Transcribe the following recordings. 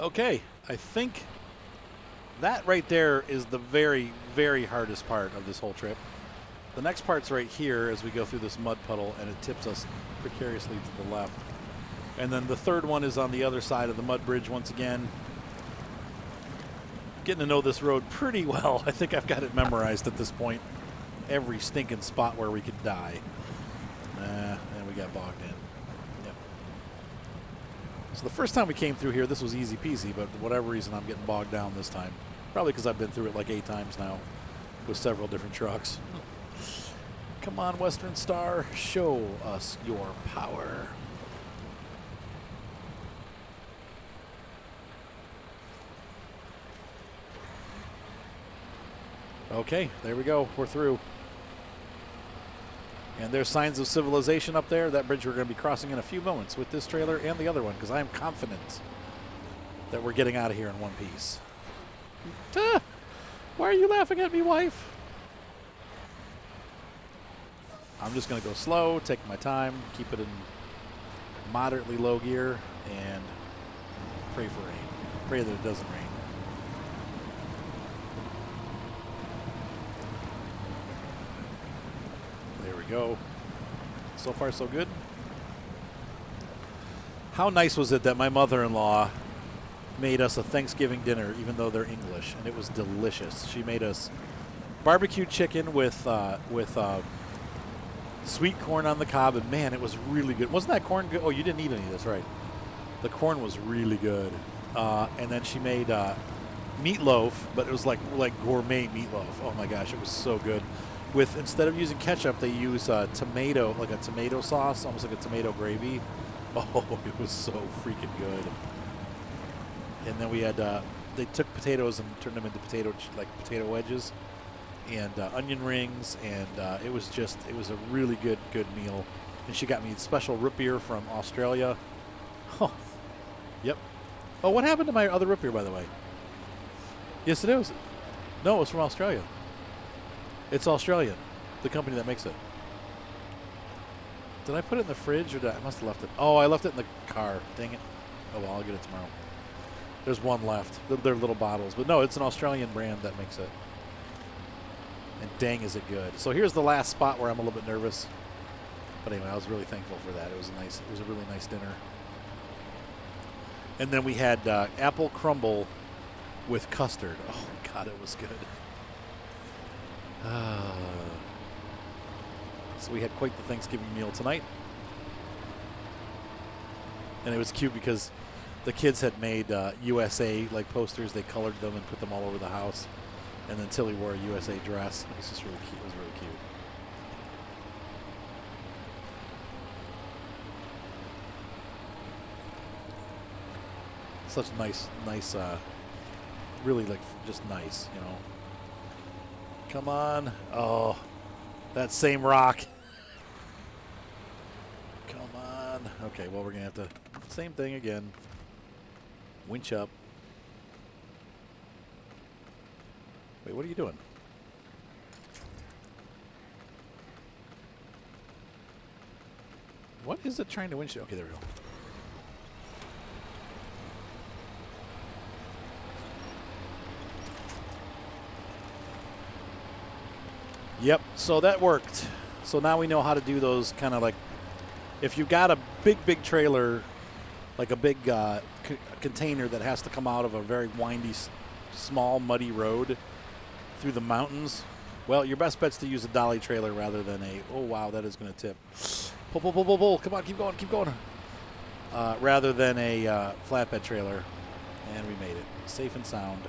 Okay, I think that right there is the very, very hardest part of this whole trip. The next part's right here as we go through this mud puddle, and it tips us precariously to the left. And then the third one is on the other side of the mud bridge once again. Getting to know this road pretty well. I think I've got it memorized at this point. Every stinking spot where we could die. And we got bogged in. Yep. So the first time we came through here, this was easy peasy, but for whatever reason, I'm getting bogged down this time. Probably because I've been through it like 8 times now with several different trucks. Come on, Western Star, show us your power. Okay, there we go. We're through. And there's signs of civilization up there. That bridge we're going to be crossing in a few moments with this trailer and the other one, because I am confident that we're getting out of here in one piece. Ah, why are you laughing at me, wife? I'm just going to go slow, take my time, keep it in moderately low gear, and pray for rain. Pray that it doesn't rain. There we go. So far, so good. How nice was it that my mother-in-law made us a Thanksgiving dinner, even though they're English, and it was delicious. She made us barbecue chicken with sweet corn on the cob, and man, it was really good. Wasn't that corn good? Oh, you didn't eat any of this, right? The corn was really good. And then she made meatloaf, but it was like gourmet meatloaf. Oh my gosh, it was so good. With, instead of using ketchup, they use tomato, like a tomato sauce, almost like a tomato gravy. Oh, it was so freaking good. And then we had, they took potatoes and turned them into potato wedges and onion rings, and it was a really good meal. And she got me special root beer from Australia. Oh, yep. Oh, what happened to my other root beer, by the way? Yes, it is. No, it was from Australia. It's Australian, the company that makes it. Did I put it in the fridge, or I must have left it? Oh, I left it in the car. Dang it. Oh, well, I'll get it tomorrow. There's one left. They're little bottles. But no, it's an Australian brand that makes it. And dang, is it good. So here's the last spot where I'm a little bit nervous. But anyway, I was really thankful for that. It was a really nice dinner. And then we had apple crumble with custard. Oh, God, it was good. So we had quite the Thanksgiving meal tonight. And it was cute because the kids had made USA like posters. They colored them and put them all over the house. And then Tilly wore a USA dress. It was just really cute. It was really cute. Such nice, really like just nice, you know. Come on. Oh, that same rock. Come on. Okay, well, we're going to have to, same thing again. Winch up. Wait, what are you doing? What is it trying to winch? Okay, there we go. Yep, so that worked. So now we know how to do those kind of like, if you've got a big trailer, like a big container that has to come out of a very windy, small, muddy road through the mountains, well, your best bet's to use a dolly trailer rather than a, oh, wow, that is going to tip. Pull. Come on, keep going. Rather than a flatbed trailer. And we made it. Safe and sound.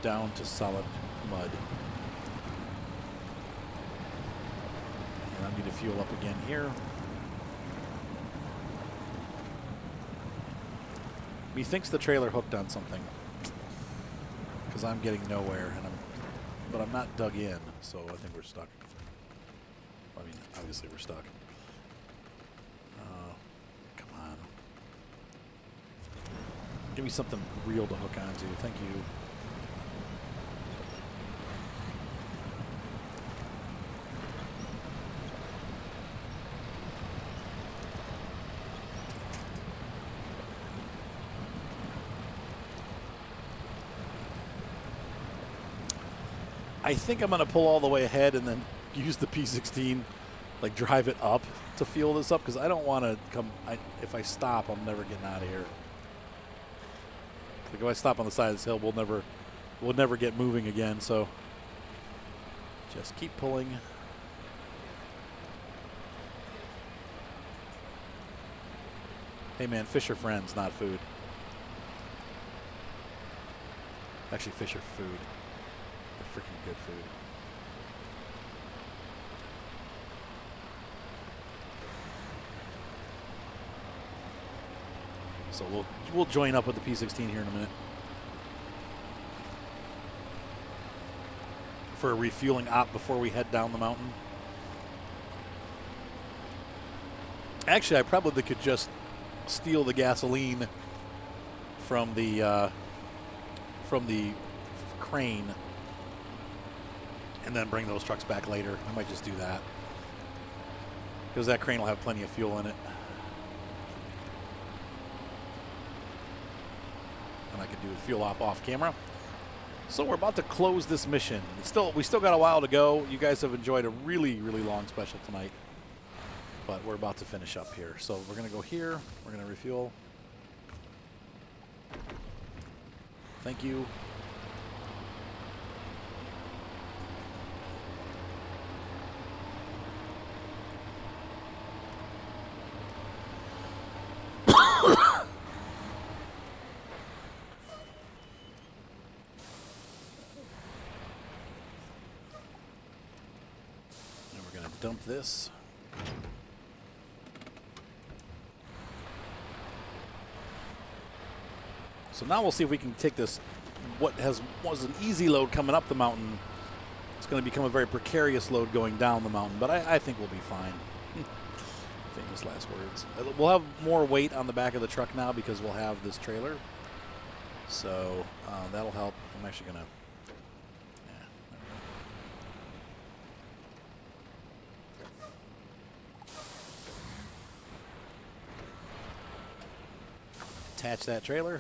Down to solid mud. I need to fuel up again here. Methinks the trailer hooked on something because I'm getting nowhere, but I'm not dug in, so I think we're stuck. I mean, obviously we're stuck. Come on. Give me something real to hook onto. Thank you. I think I'm going to pull all the way ahead and then use the P16, like drive it up to fuel this up, because I don't want to come. If I stop, I'm never getting out of here. Like if I stop on the side of this hill, we'll never get moving again. So just keep pulling. Hey man, fish are friends, not food. Actually, fish are food. They're freaking good food. So we'll join up with the P16 here in a minute for a refueling op before we head down the mountain. Actually, I probably could just steal the gasoline from the crane and then bring those trucks back later. I might just do that because that crane will have plenty of fuel in it. And I could do a fuel op off camera. So we're about to close this mission. We still got a while to go. You guys have enjoyed a really, really long special tonight. But we're about to finish up here. So we're going to go here. We're going to refuel. Thank you. And we're going to dump this. So now we'll see if we can take this, what was an easy load coming up the mountain. It's going to become a very precarious load going down the mountain, but I think we'll be fine. Famous last words. We'll have more weight on the back of the truck now because we'll have this trailer. So that'll help. I'm actually going to... attach that trailer.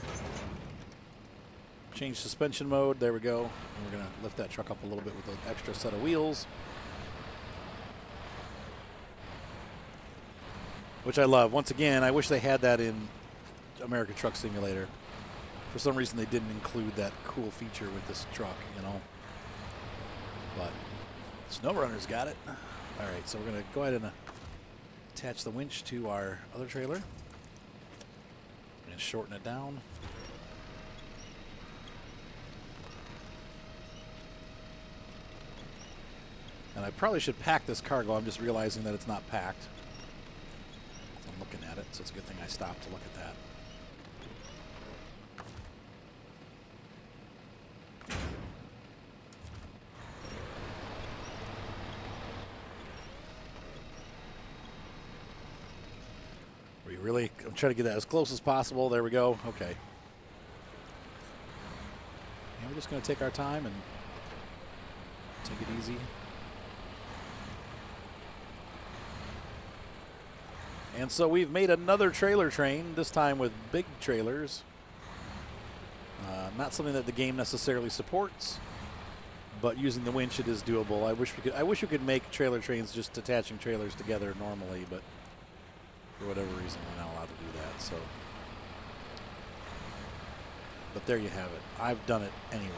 Change suspension mode. There we go. And we're going to lift that truck up a little bit with an extra set of wheels. Which I love. Once again, I wish they had that in American Truck Simulator. For some reason, they didn't include that cool feature with this truck, you know. But Snowrunner's got it. All right, so we're going to go ahead and attach the winch to our other trailer. And shorten it down. And I probably should pack this cargo. I'm just realizing that it's not packed. I'm looking at it, so it's a good thing I stopped to look at that. Really, I'm trying to get that as close as possible. There we go. Okay. And we're just going to take our time and take it easy. And so we've made another trailer train, this time with big trailers. Not something that the game necessarily supports, but using the winch, it is doable. I wish we could make trailer trains just attaching trailers together normally, but for whatever reason, we're not allowed to do that. So, but there you have it. I've done it anyway.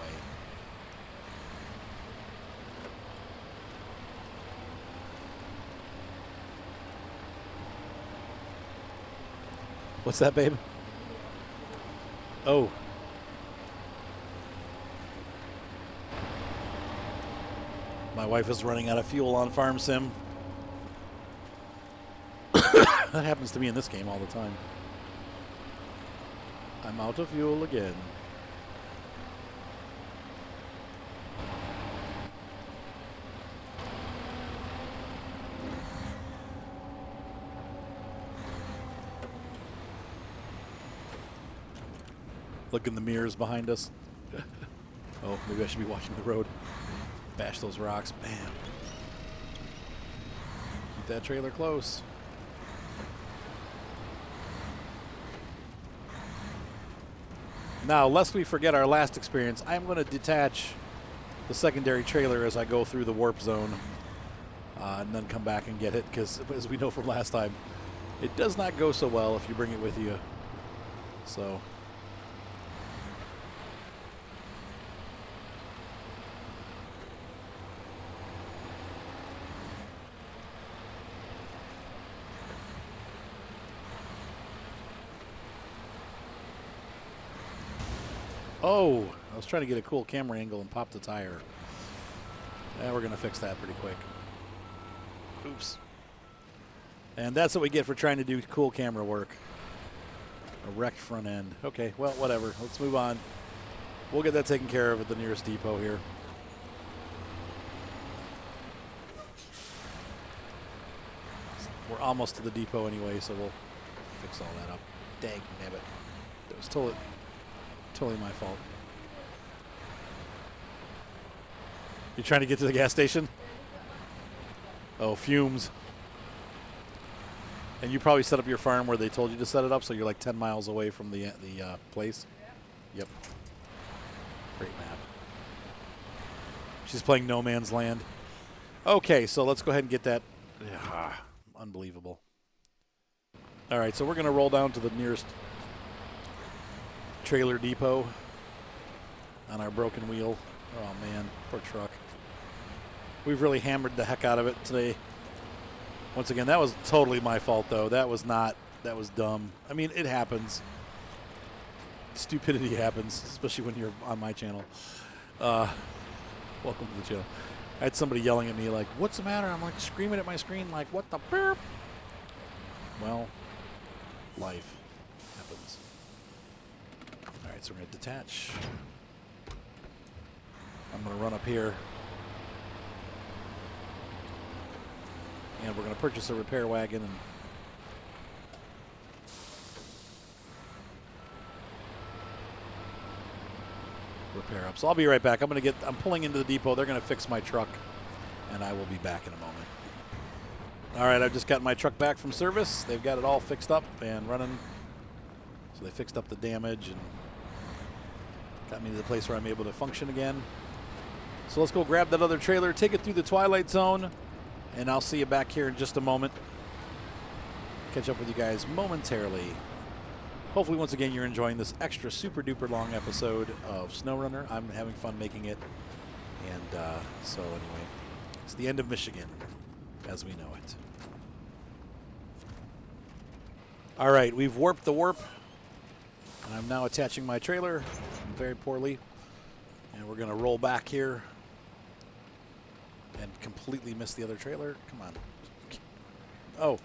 What's that, babe? Oh. My wife is running out of fuel on Farm Sim. That happens to me in this game all the time. I'm out of fuel again. Look in the mirrors behind us. Oh, maybe I should be watching the road. Bash those rocks. Bam. Keep that trailer close. Now, lest we forget our last experience, I'm going to detach the secondary trailer as I go through the warp zone, and then come back and get it, because as we know from last time, it does not go so well if you bring it with you. So oh, I was trying to get a cool camera angle and pop the tire. Yeah, we're going to fix that pretty quick. Oops. And that's what we get for trying to do cool camera work. A wrecked front end. Okay, well, whatever. Let's move on. We'll get that taken care of at the nearest depot here. We're almost to the depot anyway, so we'll fix all that up. Dang, damn it. That was totally my fault. You trying to get to the gas station? Oh, fumes. And you probably set up your farm where they told you to set it up, so you're like 10 miles away from the place. Yep. Great map. She's playing No Man's Land. Okay, so let's go ahead and get that. Unbelievable. All right, so we're going to roll down to the nearest trailer depot on our broken wheel. Oh, man, poor truck. We've really hammered the heck out of it today. Once again, that was totally my fault, though. That was dumb. I mean, it happens. Stupidity happens, especially when you're on my channel. Welcome to the channel. I had somebody yelling at me like, what's the matter? I'm like screaming at my screen like, what the burp? Well, life happens. All right, so we're going to detach. I'm going to run up here. And we're going to purchase a repair wagon and repair up. So I'll be right back. I'm pulling into the depot. They're going to fix my truck, and I will be back in a moment. All right, I've just got my truck back from service. They've got it all fixed up and running. So they fixed up the damage and got me to the place where I'm able to function again. So let's go grab that other trailer, take it through the Twilight Zone, and I'll see you back here in just a moment. Catch up with you guys momentarily. Hopefully, once again, you're enjoying this extra super duper long episode of Snowrunner. I'm having fun making it. And so anyway, it's the end of Michigan as we know it. All right, we've warped the warp. And I'm now attaching my trailer very poorly. And we're going to roll back here and completely miss the other trailer. Come on. Oh,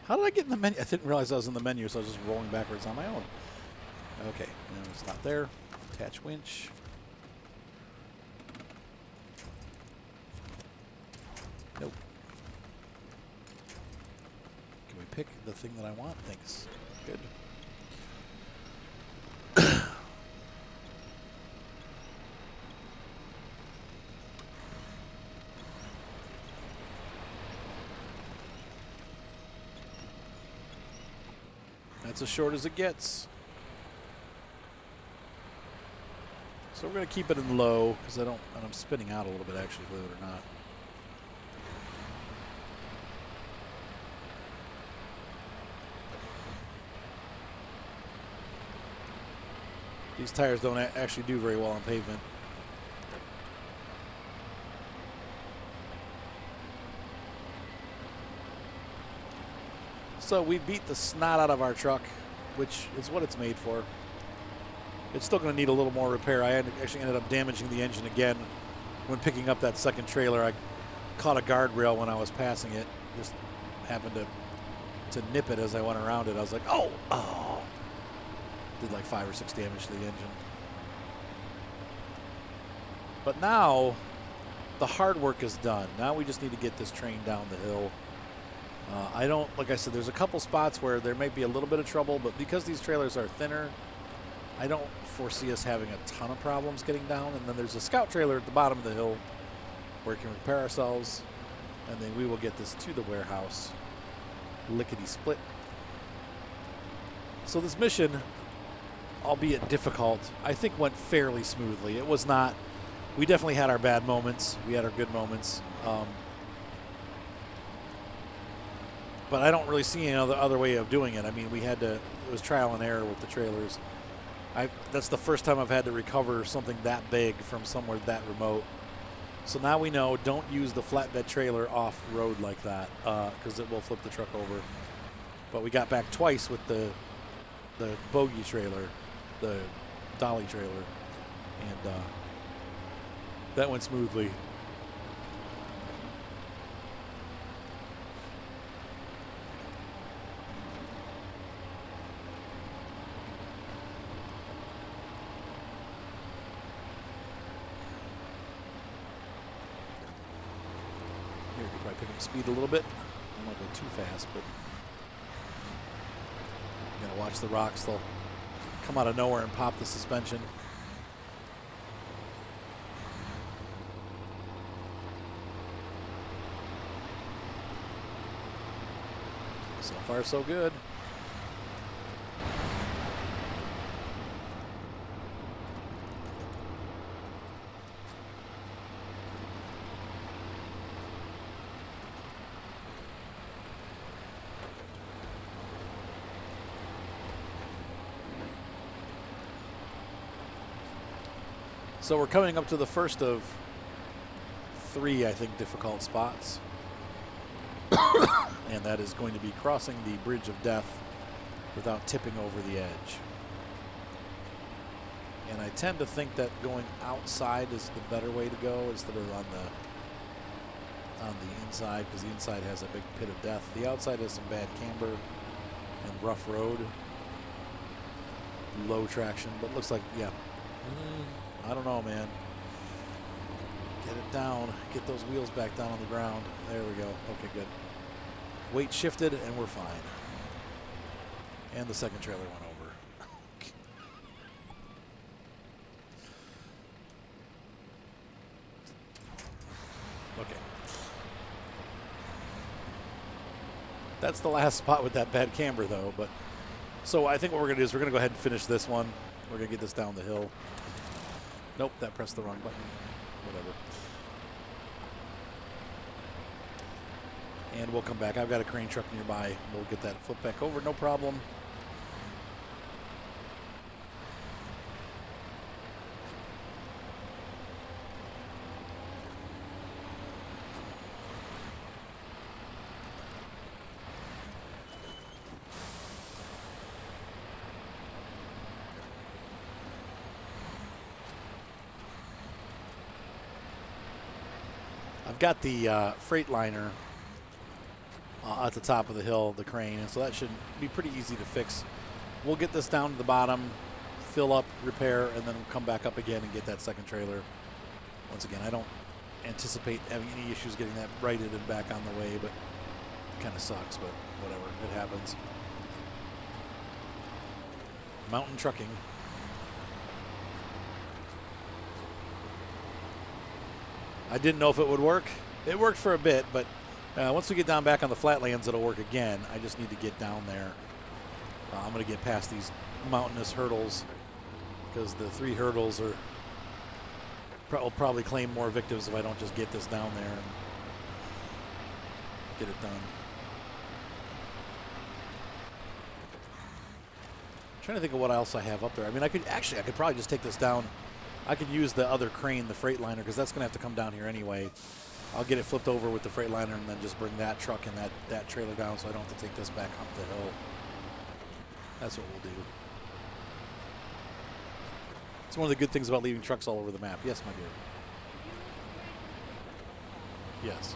how did I get in the menu? I didn't realize I was in the menu, so I was just rolling backwards on my own. Okay, no, it's not there. Attach winch. Nope. Can we pick the thing that I want? Thanks. Good. That's as short as it gets. So we're going to keep it in low because I'm spinning out a little bit actually, believe it or not. These tires don't actually do very well on pavement. So we beat the snot out of our truck, which is what it's made for. It's still going to need a little more repair. I actually ended up damaging the engine again when picking up that second trailer. I caught a guardrail when I was passing it. Just happened to nip it as I went around it. I was like, oh. Did like 5 or 6 damage to the engine. But now the hard work is done. Now we just need to get this train down the hill. Like I said, there's a couple spots where there might be a little bit of trouble, but because these trailers are thinner, I don't foresee us having a ton of problems getting down. And then there's a scout trailer at the bottom of the hill where we can repair ourselves, and then we will get this to the warehouse. Lickety-split. So this mission, albeit difficult, I think went fairly smoothly. It was not we definitely had our bad moments. We had our good moments. But I don't really see any other way of doing it. I mean, it was trial and error with the trailers. That's the first time I've had to recover something that big from somewhere that remote. So now we know, don't use the flatbed trailer off-road like that, because it will flip the truck over. But we got back twice with the bogey trailer, the dolly trailer, and that went smoothly. Here, you probably pick up speed a little bit. I don't want to go too fast, but you gotta watch the rocks. They'll come out of nowhere and pop the suspension. So far, so good. So we're coming up to the first of 3, I think, difficult spots. And that is going to be crossing the Bridge of Death without tipping over the edge. And I tend to think that going outside is the better way to go instead of on the inside, because the inside has a big pit of death. The outside has some bad camber and rough road, low traction, but looks like, yeah. I don't know, man. Get it down. Get those wheels back down on the ground. There we go. Okay, good. Weight shifted, and we're fine. And the second trailer went over. Okay. That's the last spot with that bad camber, though. But so I think what we're going to do is we're going to go ahead and finish this one. We're going to get this down the hill. Nope, that pressed the wrong button. Whatever. And we'll come back. I've got a crane truck nearby. We'll get that flipped back over, no problem. I've got the Freightliner at the top of the hill, the crane, and so that should be pretty easy to fix. We'll get this down to the bottom, fill up, repair, and then come back up again and get that second trailer. Once again, I don't anticipate having any issues getting that righted and back on the way, but it kind of sucks, but whatever, it happens. Mountain trucking. I didn't know if it would work. It worked for a bit, but once we get down back on the flatlands, it'll work again. I just need to get down there. I'm going to get past these mountainous hurdles because the 3 hurdles will probably claim more victims if I don't just get this down there and get it done. I'm trying to think of what else I have up there. I mean, I could probably just take this down. I could use the other crane, the Freightliner, because that's going to have to come down here anyway. I'll get it flipped over with the Freightliner and then just bring that truck and that trailer down so I don't have to take this back up the hill. That's what we'll do. It's one of the good things about leaving trucks all over the map. Yes, my dear. Yes.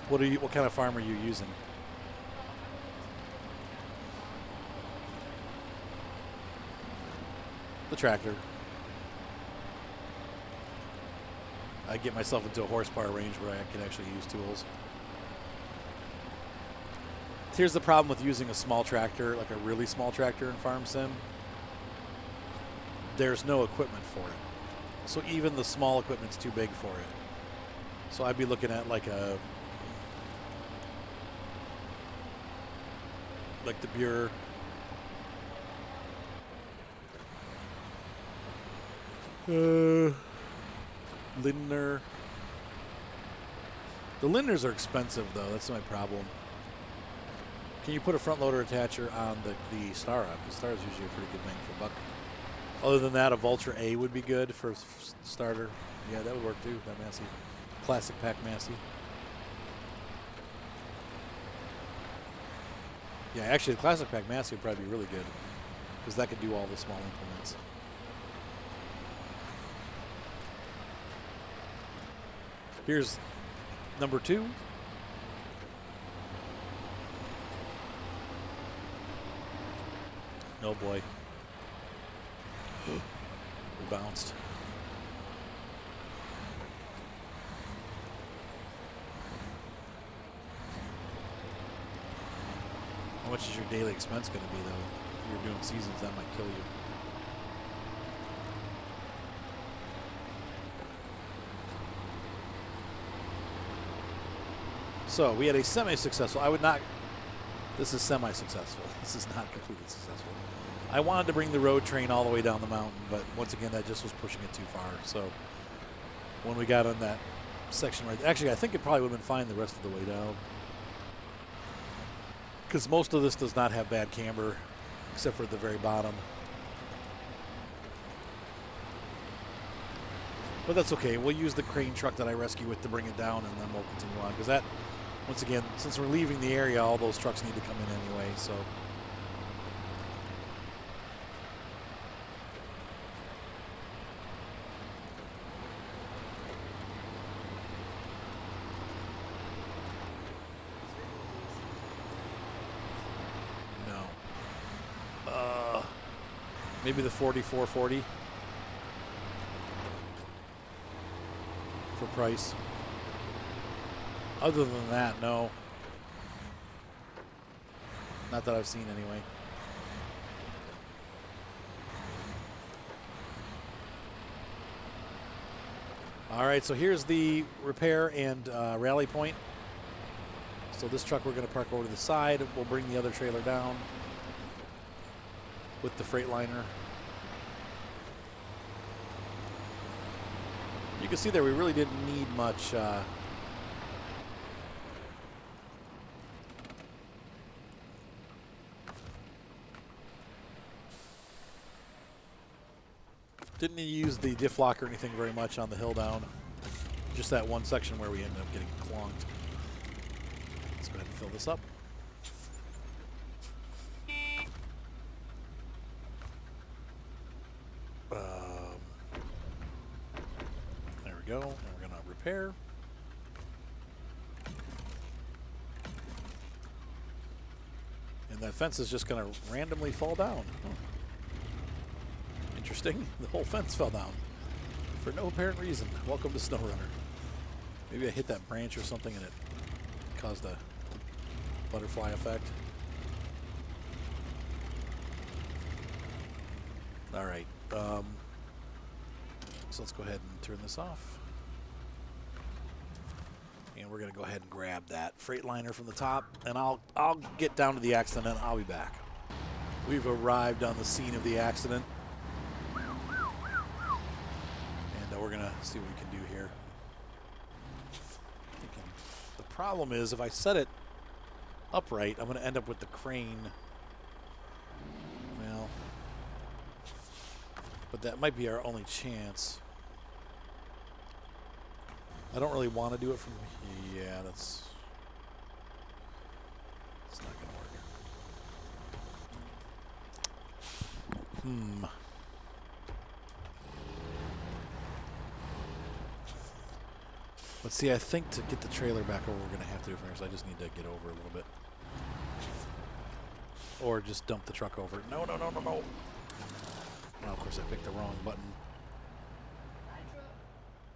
What kind of farm are you using? The tractor. I get myself into a horsepower range where I can actually use tools. Here's the problem with using a small tractor, like a really small tractor in Farm Sim. There's no equipment for it. So even the small equipment's too big for it. So I'd be looking at like the Buer. Lindner. The Lindners are expensive, though. That's my problem. Can you put a front loader attacher on the Stara? Because Stara's usually a pretty good bang for buck. Other than that, a Vulture A would be good for starter. Yeah, that would work too. That Massey. Classic pack Massey. Yeah, actually, the Classic pack Massey would probably be really good. Because that could do all the small implements. Here's number 2. Oh boy. We bounced. How much is your daily expense going to be, though? If you're doing seasons, that might kill you. So we had a semi-successful. I would not. This is semi-successful. This is not completely successful. I wanted to bring the road train all the way down the mountain, but once again, that just was pushing it too far. So when we got on that section right, actually, I think it probably would have been fine the rest of the way down, because most of this does not have bad camber, except for at the very bottom. But that's okay. We'll use the crane truck that I rescue with to bring it down, and then we'll continue on. Because that, once again, since we're leaving the area, all those trucks need to come in anyway. So. No. Maybe the 4440. For price. Other than that, no. Not that I've seen anyway. All right, so here's the repair and rally point. So this truck we're going to park over to the side. We'll bring the other trailer down with the Freightliner. You can see there we really didn't need much didn't use the diff lock or anything very much on the hill down. Just that one section where we ended up getting clonked. Let's go ahead and fill this up. There we go. And we're going to repair. And that fence is just going to randomly fall down. Oh. Interesting. The whole fence fell down for no apparent reason. Welcome to Snowrunner. Maybe I hit that branch or something and it caused a butterfly effect. All right. So let's go ahead and turn this off. And we're going to go ahead and grab that Freightliner from the top, and I'll get down to the accident and I'll be back. We've arrived on the scene of the accident. And we're going to see what we can do here. The problem is if I set it upright, I'm going to end up with the crane. Well, but that might be our only chance. I don't really want to do it from here. Yeah, that's not going to work. Let's see, I think to get the trailer back over, we're going to have to do first. I just need to get over a little bit. Or just dump the truck over. No, no, no, no, no. Well, of course, I picked the wrong button.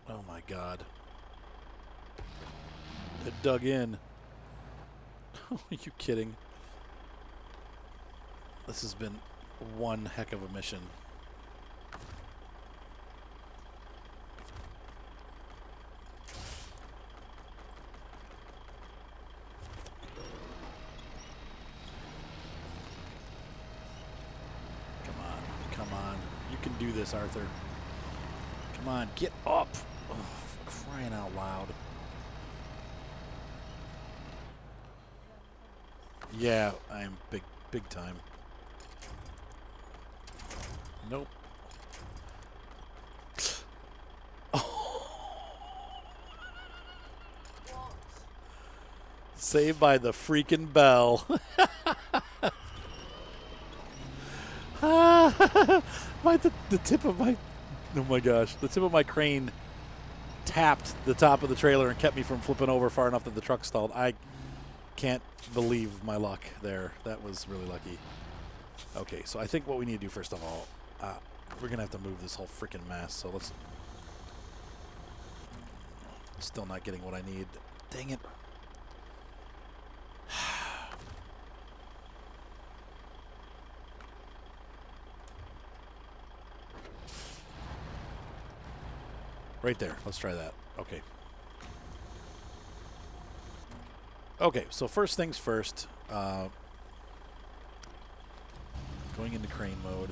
Oh, my God. It dug in. Are you kidding? This has been one heck of a mission. Come on. Come on. You can do this, Arthur. Come on, get up. Oh, for crying out loud. Yeah, I'm big time. Nope. Saved by the freaking bell. The tip of my, oh my gosh, the tip of my crane tapped the top of the trailer and kept me from flipping over far enough that the truck stalled. I can't believe my luck there. That was really lucky. Okay, so I think what we need to do first of all, we're gonna have to move this whole freaking mess. So let's. Still not getting what I need. Dang it. Right there. Let's try that. Okay. Okay, so first things first. Going into crane mode.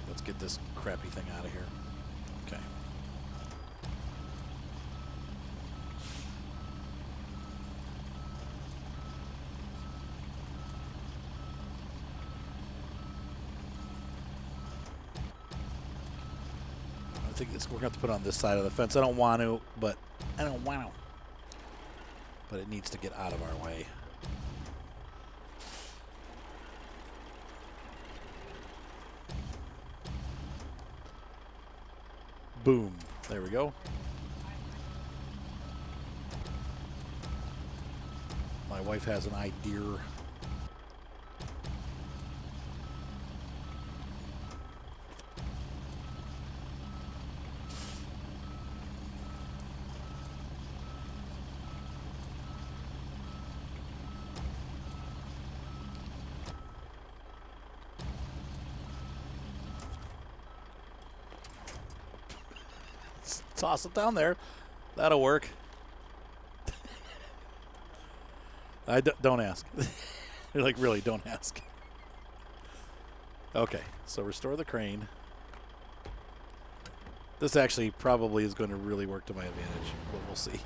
Let's get this crappy thing out of here. Okay. I think we're going to have to put it on this side of the fence. I don't want to, but I don't want to. But it needs to get out of our way. Boom. There we go. My wife has an idea. Toss it down there. That'll work. Don't ask. You're like, really, don't ask. Okay, so restore the crane. This actually probably is going to really work to my advantage, but we'll see.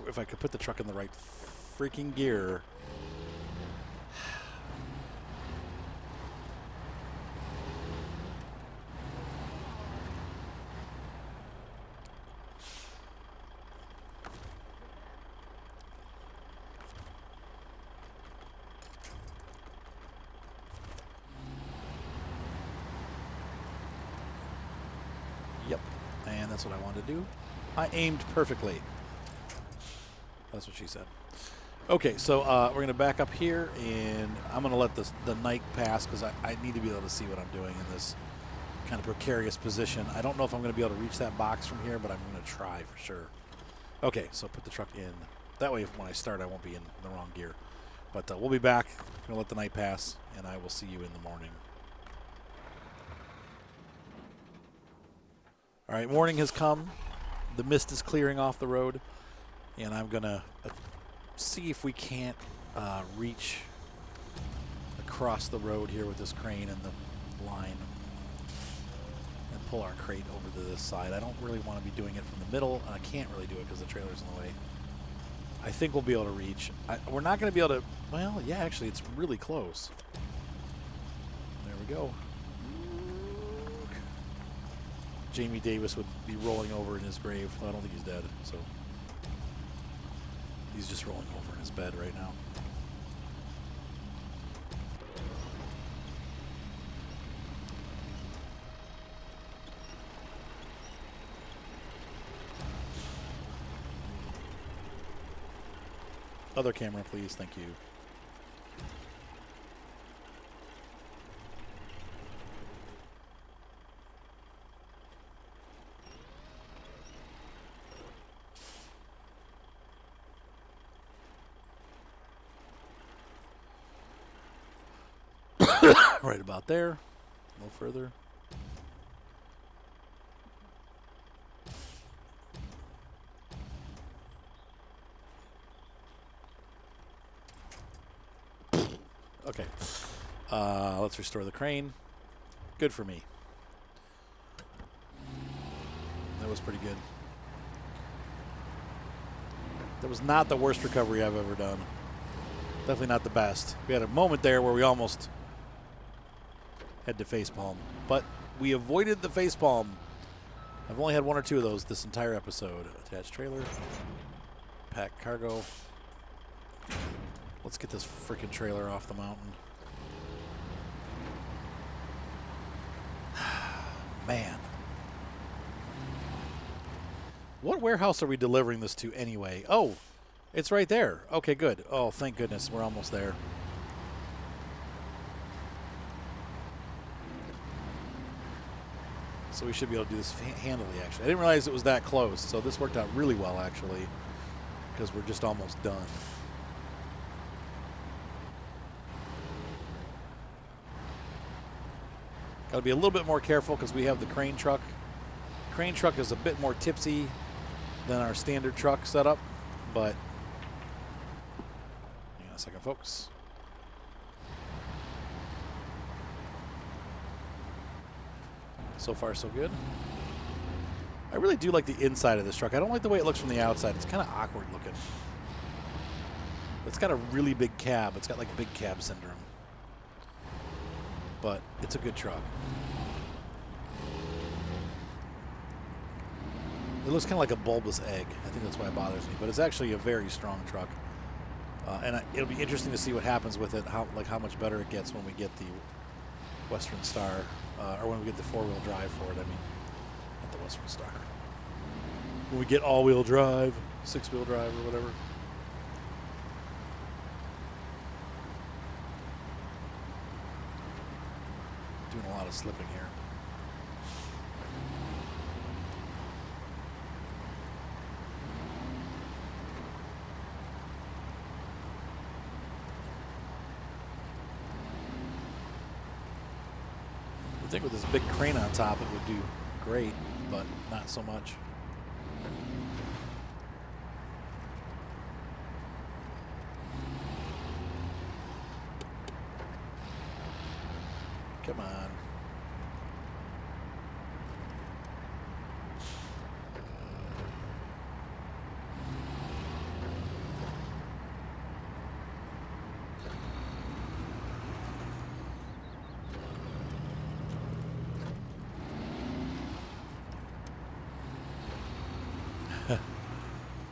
If I could put the truck in the right freaking gear. Yep, and that's what I wanted to do. I aimed perfectly. That's what she said. Okay, so we're going to back up here, and I'm going to let the night pass because I need to be able to see what I'm doing in this kind of precarious position. I don't know if I'm going to be able to reach that box from here, but I'm going to try for sure. Okay, so put the truck in. That way, when I start, I won't be in the wrong gear. But we'll be back. I'm going to let the night pass, and I will see you in the morning. All right, morning has come. The mist is clearing off the road, and I'm going to see if we can't reach across the road here with this crane and the line and pull our crate over to this side. I don't really want to be doing it from the middle, and I can't really do it because the trailer's in the way. I think we'll be able to reach. We're not going to be able to, well, yeah, actually, it's really close. There we go. Jamie Davis would be rolling over in his grave. Well, I don't think he's dead, so he's just rolling over in his bed right now. Other camera, please. Thank you. Right about there. No further. Okay. Let's restore the crane. Good for me. That was pretty good. That was not the worst recovery I've ever done. Definitely not the best. We had a moment there where we almost had to facepalm, but we avoided the facepalm. I've only had 1 or 2 of those this entire episode. Attached trailer. Pack cargo. Let's get this freaking trailer off the mountain. Man. What warehouse are we delivering this to anyway? Oh, it's right there. Okay, good. Oh, thank goodness. We're almost there. So we should be able to do this handily, actually. I didn't realize it was that close, so this worked out really well, actually, because we're just almost done. Got to be a little bit more careful because we have the crane truck. Crane truck is a bit more tipsy than our standard truck setup, but hang on a second, folks. So far, so good. I really do like the inside of this truck. I don't like the way it looks from the outside. It's kind of awkward looking. It's got a really big cab. It's got like big cab syndrome. But it's a good truck. It looks kind of like a bulbous egg. I think that's why it bothers me. But it's actually a very strong truck. And it'll be interesting to see what happens with it, how much better it gets when we get the Western Star, or when we get the 4-wheel drive for it. I mean, not the Western Star. When we get all-wheel drive, 6-wheel drive, or whatever. Doing a lot of slipping here. I think with this big crane on top, it would do great, but not so much. Come on.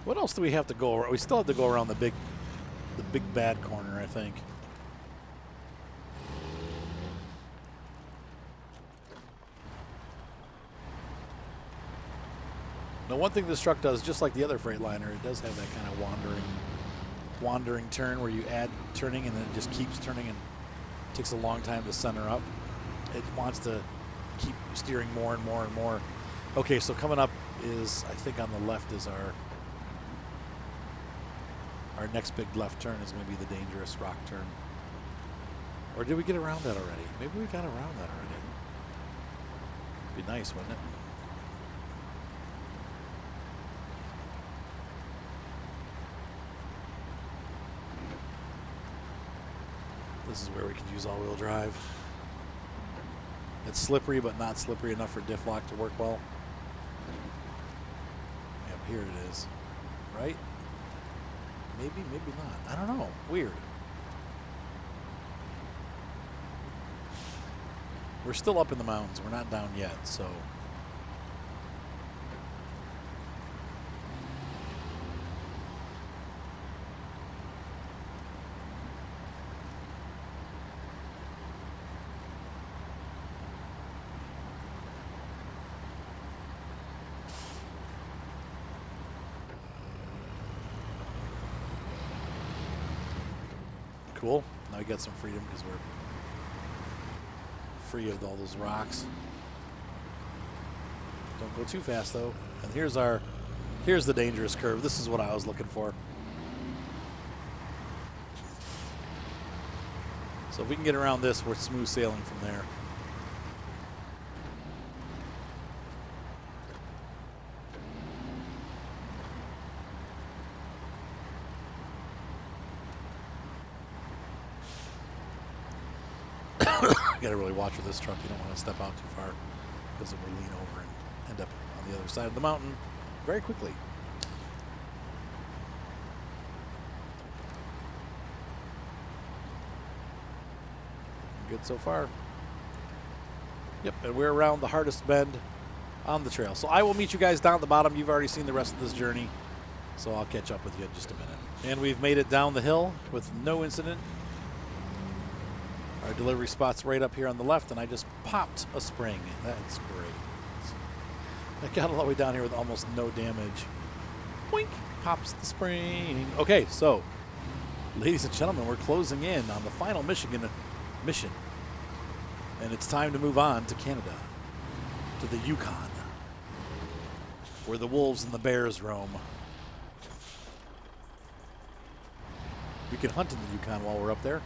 What else do we have to go around? We still have to go around the big bad corner, I think. Now, one thing this truck does, just like the other Freightliner, it does have that kind of wandering turn where you add turning and then it just keeps turning and it takes a long time to center up. It wants to keep steering more and more and more. Okay, so coming up is, I think on the left is our next big left turn is going to be the dangerous rock turn. Or did we get around that already? Maybe we got around that already. Be nice, wouldn't it? This is where we can use all-wheel drive. It's slippery, but not slippery enough for diff lock to work well. Yep, here it is. Right? Maybe, maybe not. I don't know. Weird. We're still up in the mountains. We're not down yet, so. Cool. Now we got some freedom because we're free of all those rocks. Don't go too fast though. And here's the dangerous curve. This is what I was looking for. So if we can get around this, we're smooth sailing from there. got to really watch with this truck. You don't want to step out too far because it will lean over and end up on the other side of the mountain very quickly. Good so far. Yep, and we're around the hardest bend on the trail. So I will meet you guys down at the bottom. You've already seen the rest of this journey, so I'll catch up with you in just a minute. And we've made it down the hill with no incident. Our delivery spot's right up here on the left, and I just popped a spring. That's great. I got all the way down here with almost no damage. Boink! Pops the spring. Okay, so, ladies and gentlemen, we're closing in on the final mission. And it's time to move on to Canada, to the Yukon, where the wolves and the bears roam. We can hunt in the Yukon while we're up there.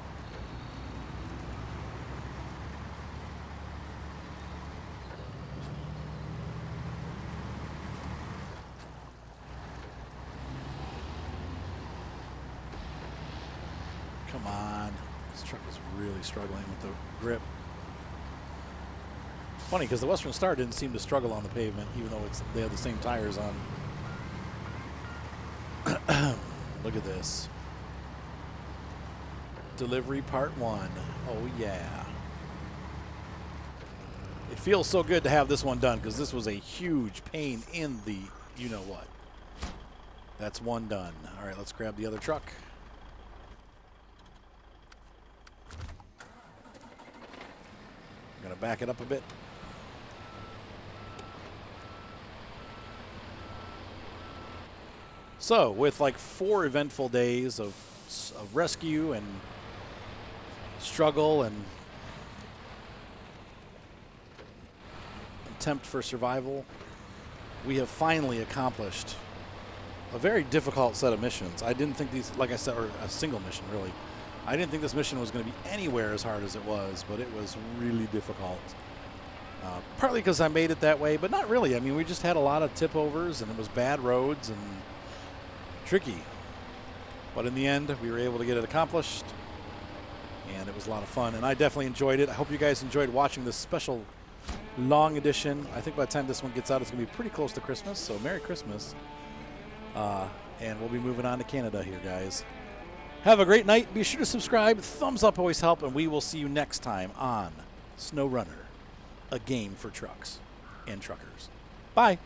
Come on. This truck is really struggling with the grip. Funny, because the Western Star didn't seem to struggle on the pavement, even though they had the same tires on. Look at this. Delivery part 1. Oh, yeah. It feels so good to have this one done, because this was a huge pain in the you-know-what. That's one done. All right, let's grab the other truck. I'm going to back it up a bit. So, with like 4 eventful days of rescue and struggle and attempt for survival, we have finally accomplished a very difficult set of missions. I didn't think these, like I said, or a single mission really. I didn't think this mission was going to be anywhere as hard as it was, but it was really difficult. Partly because I made it that way, but not really. I mean, we just had a lot of tip overs and it was bad roads and tricky. But in the end, we were able to get it accomplished, and it was a lot of fun, and I definitely enjoyed it. I hope you guys enjoyed watching this special long edition. I think by the time this one gets out, it's going to be pretty close to Christmas, so Merry Christmas. And we'll be moving on to Canada here, guys. Have a great night. Be sure to subscribe. Thumbs up always help, and we will see you next time on Snowrunner, a game for trucks and truckers. Bye.